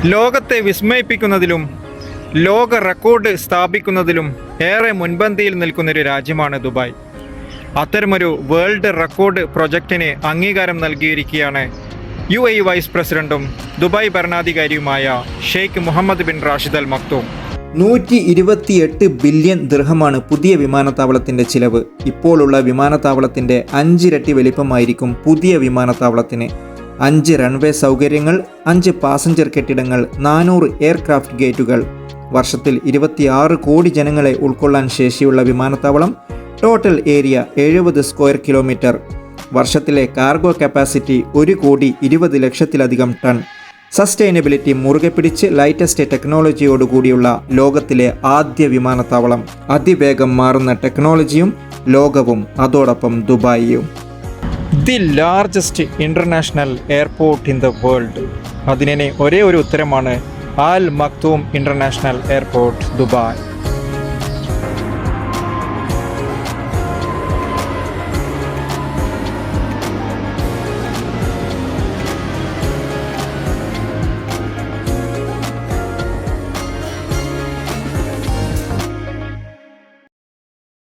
ലോകത്തെ വിസ്മയിപ്പിക്കുന്നതിലും ലോക റെക്കോർഡ് സ്ഥാപിക്കുന്നതിലും ഏറെ മുൻപന്തിയിൽ നിൽക്കുന്നൊരു രാജ്യമാണ് ദുബായ്. അത്തരമൊരു വേൾഡ് റെക്കോർഡ് പ്രൊജക്റ്റിന് അംഗീകാരം നൽകിയിരിക്കുകയാണ് UAE വൈസ് പ്രസിഡന്റും ദുബായ് ഭരണാധികാരിയുമായ Sheikh Mohammed bin Rashid Al Maktoum. 128 billion ദിർഹമാണ് പുതിയ വിമാനത്താവളത്തിൻ്റെ ചിലവ്. ഇപ്പോഴുള്ള വിമാനത്താവളത്തിൻ്റെ 5 ഇരട്ടി വലിപ്പമായിരിക്കും പുതിയ വിമാനത്താവളത്തിന്. 5 റൺവേ സൗകര്യങ്ങൾ, 5 പാസഞ്ചർ കെട്ടിടങ്ങൾ, 400 എയർക്രാഫ്റ്റ് ഗേറ്റുകൾ. വർഷത്തിൽ 26 കോടി ജനങ്ങളെ ഉൾക്കൊള്ളാൻ ശേഷിയുള്ള വിമാനത്താവളം. Total area 70 square kilometre. വർഷത്തിലെ കാർഗോ കപ്പാസിറ്റി 1,20,00,000 ടൺ. സസ്റ്റൈനബിലിറ്റി മുറുകെ പിടിച്ച് ലൈറ്റസ്റ്റ് ടെക്നോളജിയോടുകൂടിയുള്ള ലോകത്തിലെ ആദ്യ വിമാനത്താവളം. അതിവേഗം മാറുന്ന ടെക്നോളജിയും ലോകവും അതോടൊപ്പം ദുബായിയും. The largest international airport in the world. അതിനെ ഒരേ ഒരു ഉത്തരമാണ് Al Maktoum international airport Dubai.